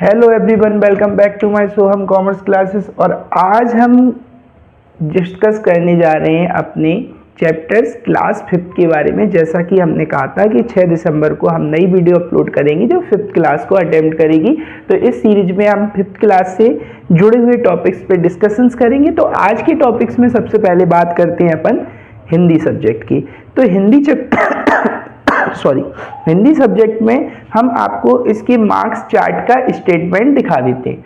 Hello everyone, welcome back to my Soham commerce classes. और आज हम डिस्कस करने जा रहे हैं अपने चैप्टर्स क्लास 5th के बारे में। जैसा कि हमने कहा था कि 6 दिसंबर को हम नई वीडियो अपलोड करेंगे जो 5th क्लास को अटेम्प्ट करेगी। तो इस सीरीज में हम 5th क्लास से जुड़े हुए टॉपिक्स पे डिस्कशंस करेंगे। तो आज के टॉपिक्स में सबसे पहले बात करते हैं अपन हिंदी सब्जेक्ट की। तो हिंदी सब्जेक्ट में हम आपको इसके मार्क्स चार्ट का स्टेटमेंट दिखा देते हैं।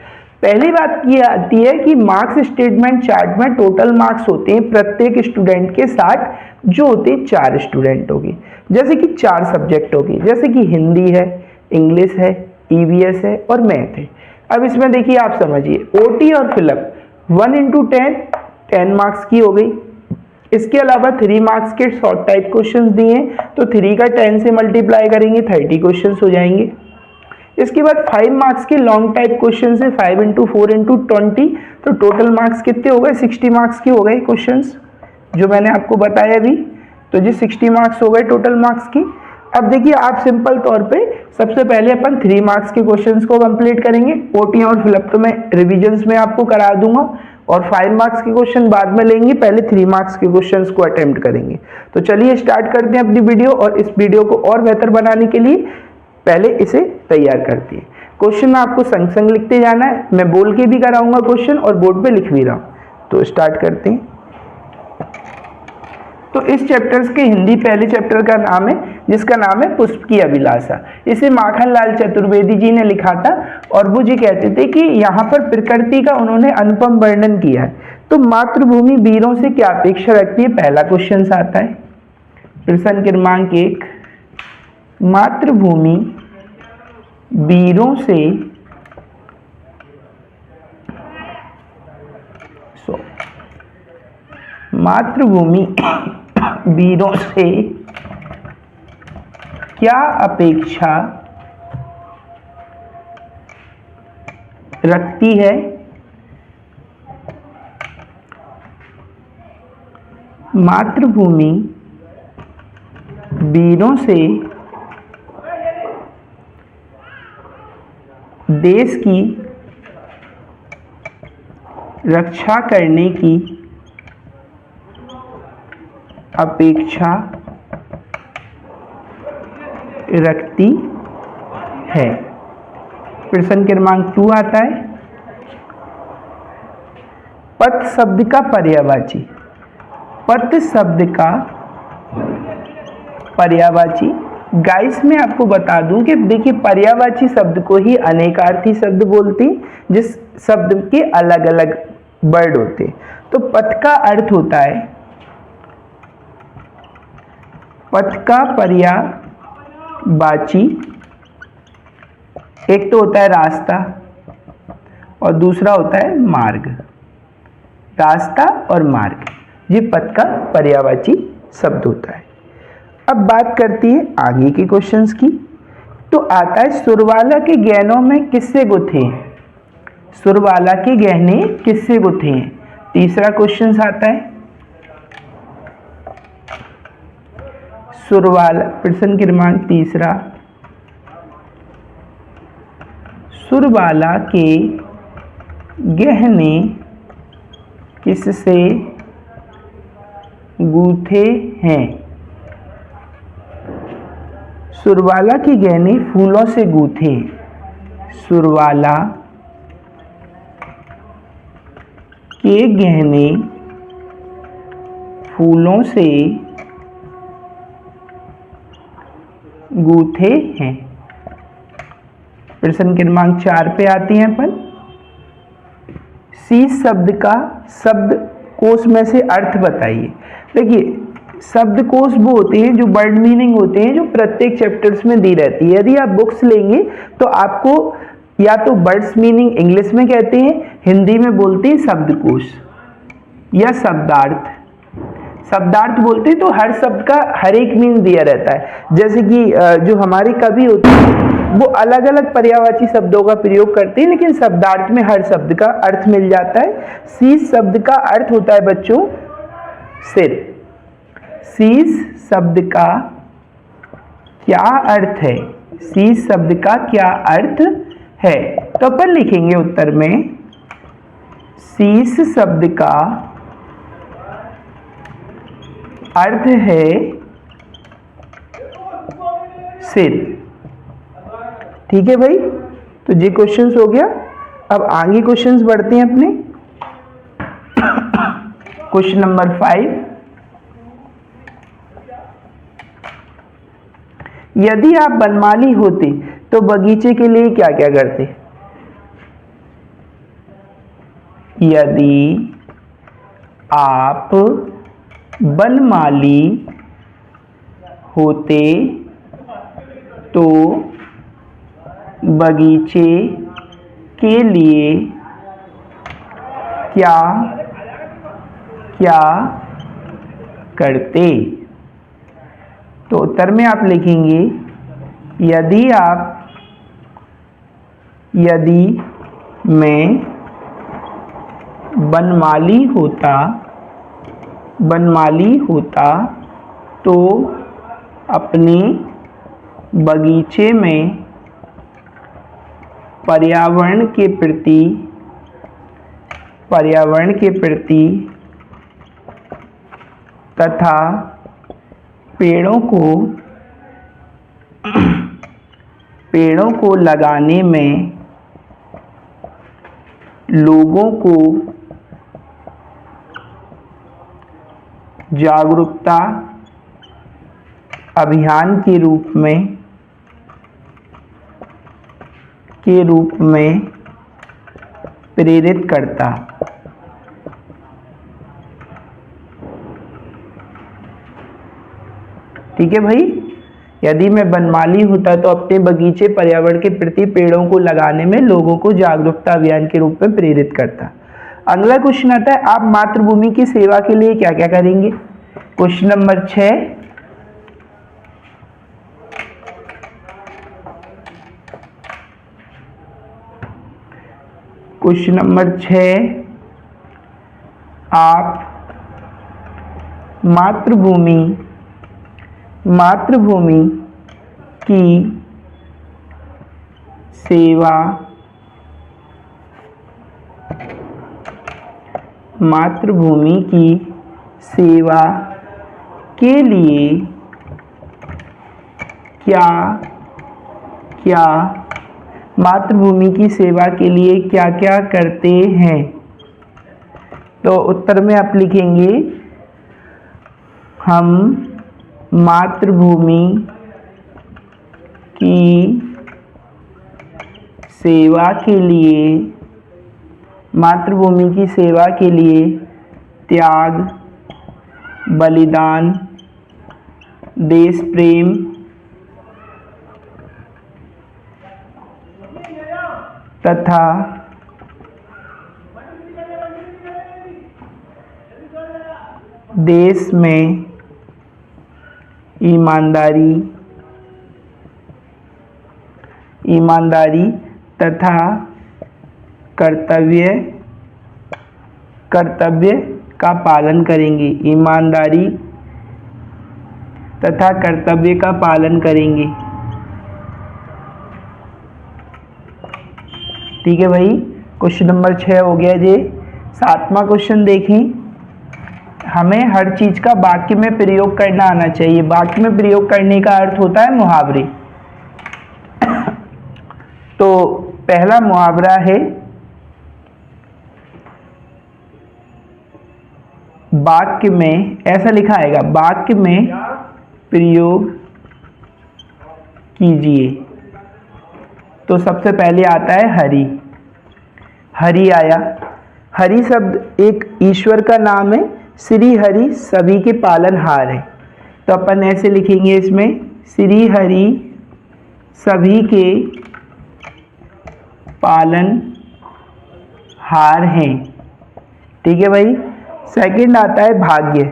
पहली बात ये आती है कि मार्क्स स्टेटमेंट चार्ट में टोटल मार्क्स होते हैं प्रत्येक स्टूडेंट के साथ, जो होते हैं 4 स्टूडेंट होगी, जैसे कि 4 सब्जेक्ट होगी, जैसे कि हिंदी है, इंग्लिश है, ईवीएस है और मैथ है। अब इसमें देखिए, आप समझिए, ओटी और फिलअप 1 इंटू 10 मार्क्स की हो गई। इसके अलावा 3 मार्क्स के शॉर्ट टाइप क्वेश्चंस दिए, तो 3 का 10 से मल्टीप्लाई करेंगे 30 क्वेश्चंस हो जाएंगे। इसके बाद 5 मार्क्स के लॉन्ग टाइप क्वेश्चन है, 5 इंटू 4 इंटू 20, तो टोटल मार्क्स कितने हो गए? 60 मार्क्स के हो गए क्वेश्चंस, जो मैंने आपको बताया अभी। तो जी 60 मार्क्स हो गए टोटल मार्क्स की। अब देखिए, आप सिंपल तौर पे सबसे पहले अपन 3 मार्क्स के क्वेश्चंस को कंप्लीट करेंगे। ओटी और फिलअप तो मैं रिविजन्स में आपको करा दूंगा, और 5 मार्क्स के क्वेश्चन बाद में लेंगे, पहले 3 मार्क्स के क्वेश्चंस को अटेम्प्ट करेंगे। तो चलिए स्टार्ट करते हैं अपनी वीडियो, और इस वीडियो को और बेहतर बनाने के लिए पहले इसे तैयार करते हैं। क्वेश्चन आपको संग संग लिखते जाना है, मैं बोल के भी कराऊंगा क्वेश्चन और बोर्ड पे लिख भी रहा हूं। तो स्टार्ट करते हैं। तो इस चैप्टर्स के हिंदी पहले चैप्टर का नाम है, जिसका नाम है पुष्प की अभिलाषा। इसे माखनलाल चतुर्वेदी जी ने लिखा था, और वो जी कहते थे कि यहाँ पर प्रकृति का उन्होंने अनुपम वर्णन किया है। तो मातृभूमि वीरों से क्या अपेक्षा रखती है, पहला क्वेश्चन आता है। प्रश्न क्रमांक 1, मातृभूमि वीरों से मातृभूमि वीरों से क्या अपेक्षा रखती है? मातृभूमि वीरों से देश की रक्षा करने की अपेक्षा रखती है। प्रश्न क्रमांक 2 आता है, पथ शब्द का पर्यायवाची। पथ शब्द का पर्यायवाची, गाइस मैं आपको बता दूं कि देखिए, पर्यायवाची शब्द को ही अनेकार्थी शब्द बोलते हैं, जिस शब्द के अलग अलग वर्ड होते हैं। तो पथ का अर्थ होता है, पथ का पर्यायवाची एक तो होता है रास्ता, और दूसरा होता है मार्ग। रास्ता और मार्ग, ये पथ का पर्यायवाची शब्द होता है। अब बात करती है आगे के क्वेश्चंस की। तो आता है, सुरवाला के गहनों में किससे गुथे हैं? सुरवाला के गहने किससे गुथे हैं? तीसरा क्वेश्चन आता है, सुरवाला, प्रश्न क्रमांक 3, सुरवाला के गहने किससे गूथे हैं? सुरवाला के गहने फूलों से गूथे। सुरवाला के गहने फूलों से गूथे हैं। प्रश्न क्रमांक 4 पे आते हैं अपन। शीश शब्द का शब्द कोश में से अर्थ बताइए। देखिए, शब्द कोश वो होते हैं जो वर्ड मीनिंग होते हैं, जो प्रत्येक चैप्टर्स में दी रहती है। यदि आप बुक्स लेंगे तो आपको या तो वर्ड्स मीनिंग इंग्लिश में कहते हैं, हिंदी में बोलते हैं शब्दकोश या शब्दार्थ। शब्दार्थ बोलते हैं तो हर शब्द का हर एक मीन दिया रहता है। जैसे कि जो हमारे कवि होते हैं वो अलग अलग पर्यायवाची शब्दों का प्रयोग करते हैं, लेकिन शब्दार्थ में हर शब्द का अर्थ मिल जाता है। शीश शब्द का अर्थ होता है बच्चों सिर। शीश शब्द का क्या अर्थ है? शीश शब्द का क्या अर्थ है। तो अपन लिखेंगे उत्तर में शीश शब्द का अर्थ है सिर। ठीक है भाई, तो ये क्वेश्चंस हो गया। अब आगे क्वेश्चंस बढ़ते हैं अपने। क्वेश्चन नंबर 5, यदि आप बनमाली होते तो बगीचे के लिए क्या क्या करते? यदि आप बनमाली होते तो बगीचे के लिए क्या क्या करते? तो उत्तर में आप लिखेंगे यदि मैं बनमाली होता तो अपने बगीचे में पर्यावरण के प्रति तथा पेड़ों को लगाने में लोगों को जागरूकता अभियान के रूप में प्रेरित करता। ठीक है भाई, यदि मैं बनमाली होता तो अपने बगीचे पर्यावरण के प्रति पेड़ों को लगाने में लोगों को जागरूकता अभियान के रूप में प्रेरित करता। अगला क्वेश्चन आता है, आप मातृभूमि की सेवा के लिए क्या क्या करेंगे? क्वेश्चन नंबर 6, क्वेश्चन नंबर 6, आप मातृभूमि की सेवा के लिए क्या क्या करते हैं? तो उत्तर में आप लिखेंगे हम मातृभूमि की सेवा के लिए त्याग, बलिदान, देश प्रेम तथा देश में ईमानदारी तथा कर्तव्य का पालन करेंगे। ईमानदारी तथा कर्तव्य का पालन करेंगे। ठीक है भाई, क्वेश्चन नंबर 6 हो गया जी। 7वां क्वेश्चन देखें, हमें हर चीज का वाक्य में प्रयोग करना आना चाहिए। वाक्य में प्रयोग करने का अर्थ होता है मुहावरे। तो पहला मुहावरा है, वाक्य में, ऐसा लिखा आएगा, वाक्य में प्रयोग कीजिए। तो सबसे पहले आता है हरि। हरि आया। हरि शब्द एक ईश्वर का नाम है। श्री हरि सभी के पालनहार है। तो अपन ऐसे लिखेंगे इसमें, श्री हरि सभी के पालनहार हैं। ठीक है भाई। सेकंड आता है भाग्य।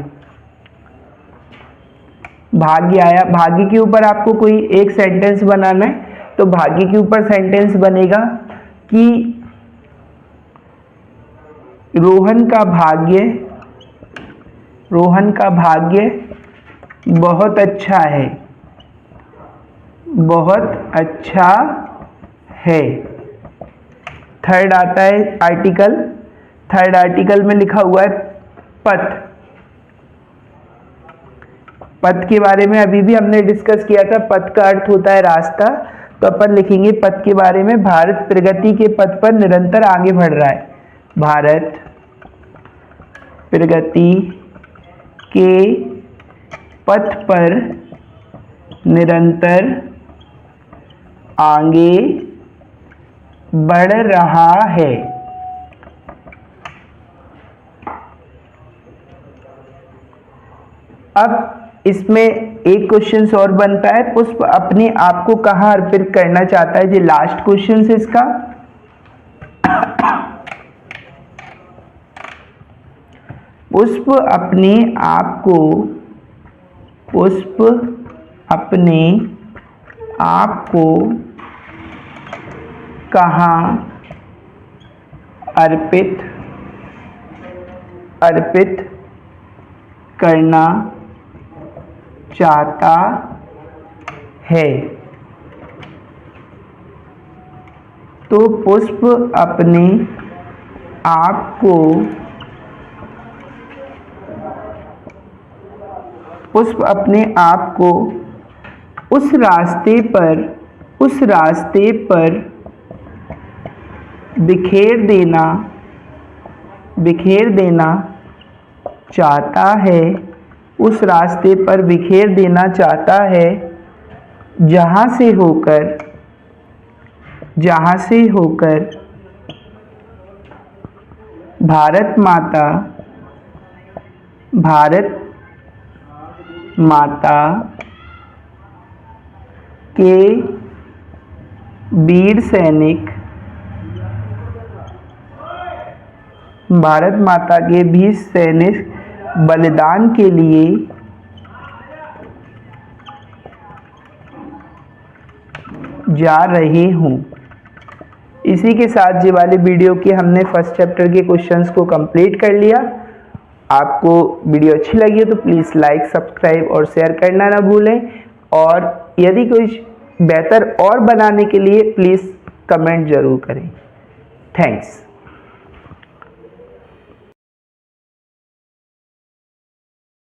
भाग्य आया। भाग्य के ऊपर आपको कोई एक सेंटेंस बनाना है। तो भाग्य के ऊपर सेंटेंस बनेगा कि रोहन का भाग्य बहुत अच्छा है। थर्ड आता है आर्टिकल, थर्ड आर्टिकल में लिखा हुआ है पथ। पथ के बारे में अभी भी हमने डिस्कस किया था, पथ का अर्थ होता है रास्ता। तो अपन लिखेंगे पथ के बारे में, भारत प्रगति के पथ पर निरंतर आगे बढ़ रहा है। भारत प्रगति के पथ पर निरंतर आगे बढ़ रहा है। अब इसमें एक क्वेश्चन और बनता है, पुष्प अपने आप को कहाँ अर्पित करना चाहता है। ये लास्ट क्वेश्चन है इसका। पुष्प अपने आप को, पुष्प अपने आप को कहाँ अर्पित करना चाहता है। तो पुष्प अपने आप को, पुष्प अपने आप को उस रास्ते पर बिखेर देना चाहता है, उस रास्ते पर बिखेर देना चाहता है जहाँ से होकर भारत माता के वीर सैनिक, भारत माता के वीर सैनिक बलिदान के लिए जा रहे हूँ। इसी के साथ ये वाले वीडियो के हमने फर्स्ट चैप्टर के क्वेश्चंस को कंप्लीट कर लिया। आपको वीडियो अच्छी लगी हो तो प्लीज़ लाइक, सब्सक्राइब और शेयर करना ना भूलें। और यदि कोई बेहतर और बनाने के लिए प्लीज़ कमेंट ज़रूर करें। थैंक्स।